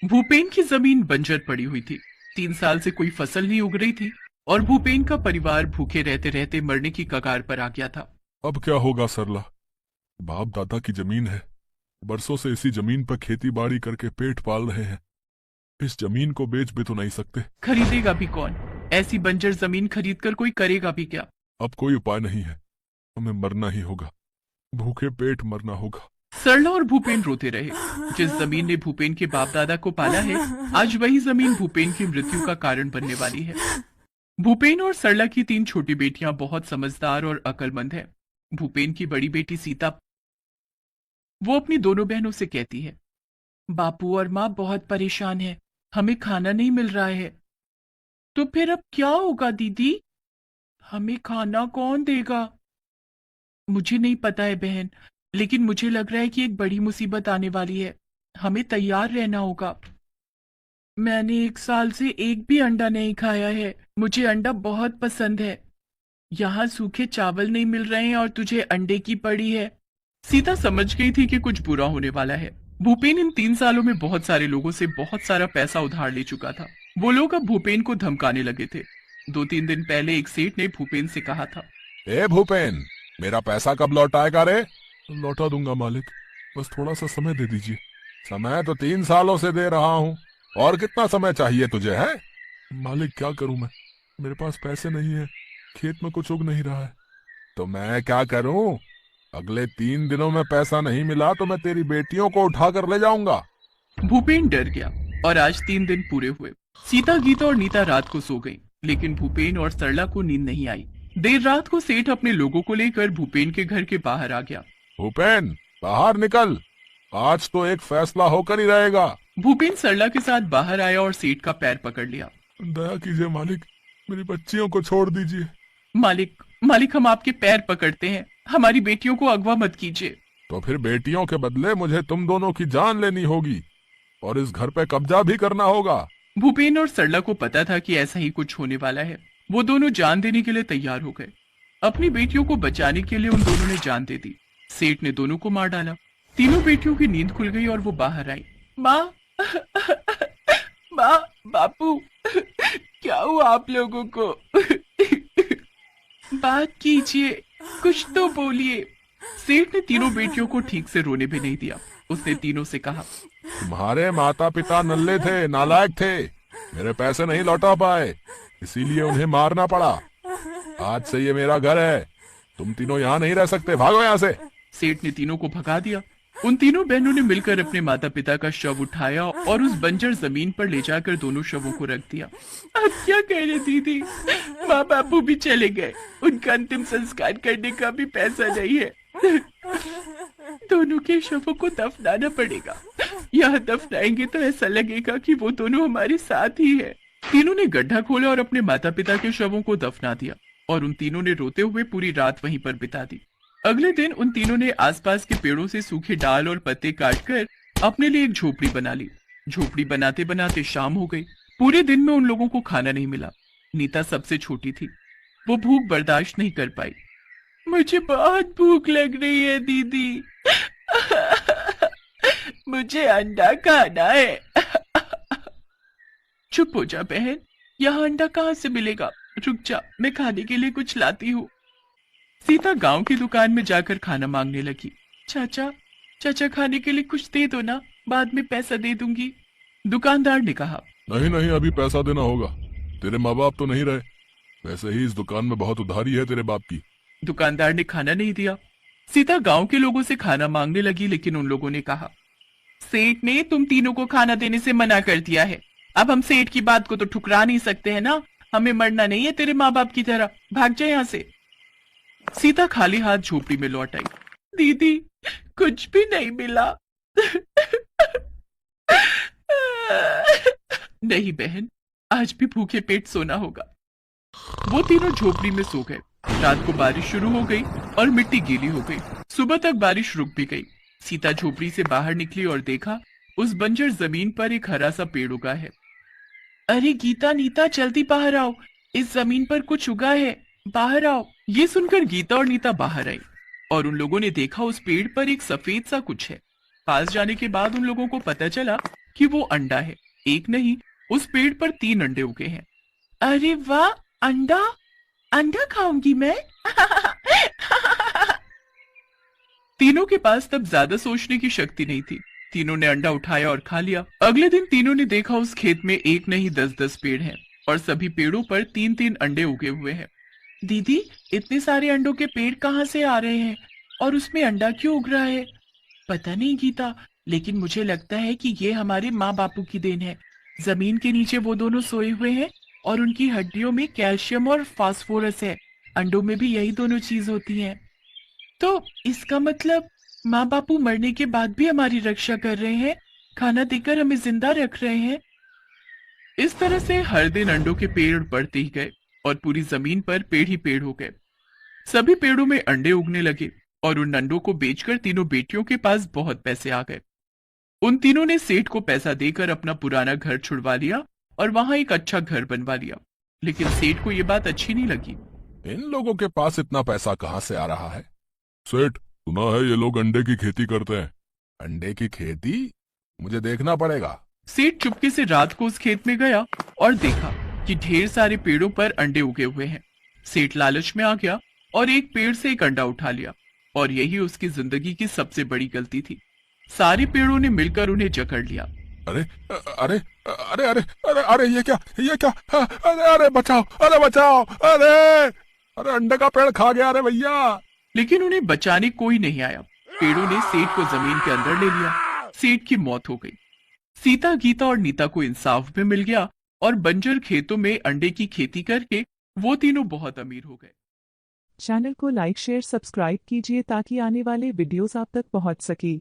भूपेन की जमीन बंजर पड़ी हुई थी। 3 साल से कोई फसल नहीं उग रही थी और भूपेन का परिवार भूखे रहते रहते मरने की कगार पर आ गया था। अब क्या होगा सरला। बाप दादा की जमीन है। बरसों से इसी जमीन पर खेती बाड़ी करके पेट पाल रहे हैं। इस जमीन को बेच भी तो नहीं सकते। खरीदेगा भी कौन? ऐसी बंजर जमीन खरीदकर कोई करेगा भी क्या? अब कोई उपाय नहीं है। हमें मरना ही होगा। भूखे पेट मरना होगा। सरला और भूपेन रोते रहे। जिस जमीन ने भूपेन के बाप दादा को पाला है, आज वही जमीन भूपेन की मृत्यु का कारण बनने वाली है। भूपेन और सरला की 3 छोटी बेटियां बहुत समझदार और अक्लमंद हैं। भूपेन की बड़ी बेटी सीता, वो अपनी दोनों बहनों से कहती है, बापू और माँ बहुत परेशान है, हमें खाना नहीं मिल रहा है। तो फिर अब क्या होगा दीदी? हमें खाना कौन देगा? मुझे नहीं पता है बहन, लेकिन मुझे लग रहा है कि एक बड़ी मुसीबत आने वाली है। हमें तैयार रहना होगा। मैंने 1 साल से एक भी अंडा नहीं खाया है। मुझे अंडा बहुत पसंद है। यहाँ सूखे चावल नहीं मिल रहे हैं और तुझे अंडे की पड़ी है। सीता समझ गई थी कि कुछ बुरा होने वाला है। भूपेन इन 3 सालों में बहुत सारे लोगों से बहुत सारा पैसा उधार ले चुका था। वो लोग अब भूपेन को धमकाने लगे थे। 2-3 दिन पहले एक सेठ ने भूपेन से कहा था, ए भूपेन, मेरा पैसा कब लौट आएगा रे? लौटा दूंगा मालिक, बस थोड़ा सा समय दे दीजिए। समय तो 3 सालों से दे रहा हूँ। और कितना समय चाहिए तुझे है? मालिक क्या करूं मैं, मेरे पास पैसे नहीं है। खेत में कुछ उग नहीं रहा है। तो मैं क्या करूं? अगले 3 दिनों में पैसा नहीं मिला तो मैं तेरी बेटियों को उठा कर ले जाऊंगा। भूपेन डर गया और आज 3 दिन पूरे हुए। सीता, गीता और नीता रात को सो गई, लेकिन भूपेन और सरला को नींद नहीं आई। देर रात को सेठ अपने लोगों को लेकर भूपेन के घर के बाहर आ गया। भूपेन, बाहर निकल। आज तो एक फैसला होकर ही रहेगा। भूपेन सरला के साथ बाहर आया और सेठ का पैर पकड़ लिया। दया कीजिए मालिक, मेरी बच्चियों को छोड़ दीजिए। मालिक, मालिक, हम आपके पैर पकड़ते हैं, हमारी बेटियों को अगवा मत कीजिए। तो फिर बेटियों के बदले मुझे तुम दोनों की जान लेनी होगी और इस घर पे कब्जा भी करना होगा। भूपेन और सरला को पता था कि ऐसा ही कुछ होने वाला है। वो दोनों जान देने के लिए तैयार हो गए। अपनी बेटियों को बचाने के लिए उन दोनों ने जान दे दी। सेठ ने दोनों को मार डाला। तीनों बेटियों की नींद खुल गई और वो बाहर आई। माँ, माँ, बापू, क्या हुआ आप लोगों को? बात कीजिए, कुछ तो बोलिए। सेठ ने तीनों बेटियों को ठीक से रोने भी नहीं दिया। उसने तीनों से कहा, तुम्हारे माता पिता नल्ले थे, नालायक थे। मेरे पैसे नहीं लौटा पाए, इसीलिए उन्हें मारना पड़ा। आज से ये मेरा घर है। तुम तीनों यहाँ नहीं रह सकते, भागो यहाँ से। सेठ ने तीनों को भगा दिया। उन तीनों बहनों ने मिलकर अपने माता पिता का शव उठाया और उस बंजर जमीन पर ले जाकर दोनों शवों को रख दिया। अब क्या कह रहे दीदी? माँ बापू भी चले गए, उनका अंतिम संस्कार करने का भी पैसा नहीं है। दोनों के शवों को दफनाना पड़ेगा। यहाँ दफनाएंगे तो ऐसा लगेगा कि वो दोनों हमारे साथ ही है। तीनों ने गड्ढा खोला और अपने माता पिता के शवों को दफना दिया और उन तीनों ने रोते हुए पूरी रात वहीं पर बिता दी। अगले दिन उन तीनों ने आसपास के पेड़ों से सूखे डाल और पत्ते काटकर अपने लिए एक झोपड़ी बना ली। झोपड़ी बनाते बनाते शाम हो गई। पूरे दिन में उन लोगों को खाना नहीं मिला। नीता सबसे छोटी थी। वो भूख बर्दाश्त नहीं कर पाई। मुझे बहुत भूख लग रही है दीदी। मुझे अंडा खाना है। चुप हो जा बहन, यहाँ अंडा कहाँ से मिलेगा? रुक जा, मैं खाने के लिए कुछ लाती हूँ। सीता गांव की दुकान में जाकर खाना मांगने लगी। चाचा, चाचा खाने के लिए कुछ दे दो ना, बाद में पैसा दे दूंगी। दुकानदार ने कहा, नहीं नहीं, अभी पैसा देना होगा। तेरे माँ बाप तो नहीं रहे। वैसे ही इस दुकान में बहुत उधारी है तेरे बाप की। दुकानदार ने खाना नहीं दिया। सीता गांव के लोगों से खाना मांगने लगी, लेकिन उन लोगों ने कहा, सेठ ने तुम तीनों को खाना देने से मना कर दिया है। अब हम सेठ की बात को तो ठुकरा नहीं सकते हैं ना। हमें मरना नहीं है तेरे माँ बाप की तरह, भाग जाए यहाँ से। सीता खाली हाथ झोपड़ी में लौट आई। दीदी, कुछ भी नहीं मिला। नहीं बहन, आज भी भूखे पेट सोना होगा। वो तीनों झोपड़ी में सो गए। रात को बारिश शुरू हो गई और मिट्टी गीली हो गई। सुबह तक बारिश रुक भी गई। सीता झोपड़ी से बाहर निकली और देखा, उस बंजर जमीन पर एक हरा सा पेड़ उगा है। अरे गीता, नीता, जल्दी बाहर आओ, इस जमीन पर कुछ उगा है, बाहर आओ। ये सुनकर गीता और नीता बाहर आई और उन लोगों ने देखा उस पेड़ पर एक सफेद सा कुछ है। पास जाने के बाद उन लोगों को पता चला कि वो अंडा है। एक नहीं, उस पेड़ पर 3 अंडे उगे हैं। अरे वाह, अंडा, अंडा खाऊंगी मैं। तीनों के पास तब ज्यादा सोचने की शक्ति नहीं थी। तीनों ने अंडा उठाया और खा लिया। अगले दिन तीनों ने देखा उस खेत में एक नहीं 10-10 पेड़ हैं और सभी पेड़ों पर 3-3 अंडे उगे हुए हैं। दीदी, इतने सारे अंडों के पेड़ कहाँ से आ रहे हैं और उसमें अंडा क्यों उग रहा है? पता नहीं गीता, लेकिन मुझे लगता है कि ये हमारे माँ बापू की देन है। जमीन के नीचे वो दोनों सोए हुए हैं और उनकी हड्डियों में कैल्शियम और फास्फोरस है। अंडों में भी यही दोनों चीज होती हैं। तो इसका मतलब माँ बापू मरने के बाद भी हमारी रक्षा कर रहे हैं, खाना देकर हमें जिंदा रख रहे हैं। इस तरह से हर दिन अंडों के पेड़ बढ़ते ही गए और पूरी जमीन पर पेड़ ही पेड़ हो गए। सभी पेड़ों में अंडे उगने लगे और उन अंडों को बेचकर तीनों बेटियों के पास बहुत पैसे आ गए। उन तीनों ने सेठ को पैसा देकर अपना पुराना घर छुड़वा लिया और वहां एक अच्छा घर बनवा लिया। लेकिन सेठ को यह बात अच्छी नहीं लगी। इन लोगों के पास इतना पैसा कहाँ से आ रहा है? सेठ, सुना है ये लोग अंडे की खेती करते हैं। अंडे की खेती? मुझे देखना पड़ेगा। सेठ चुपके से रात को उस खेत में गया और देखा कि ढेर सारे पेड़ों पर अंडे उगे हुए हैं। सेठ लालच में आ गया और एक पेड़ से एक अंडा उठा लिया और यही उसकी जिंदगी की सबसे बड़ी गलती थी। सारे पेड़ों ने मिलकर उन्हें जकड़ लिया। अरे अरे अरे अरे अरे अरे ये क्या, ये क्या? अरे अरे बचाओ, अरे बचाओ, अरे अरे अंडे का पेड़ खा गया, अरे भैया। लेकिन उन्हें बचाने कोई नहीं आया। पेड़ों ने सेठ को जमीन के अंदर ले लिया। सेठ की मौत हो गई। सीता, गीता और नीता को इंसाफ भी मिल गया और बंजर खेतों में अंडे की खेती करके वो तीनों बहुत अमीर हो गए। चैनल को लाइक शेयर सब्सक्राइब कीजिए ताकि आने वाले वीडियोस आप तक पहुंच सके।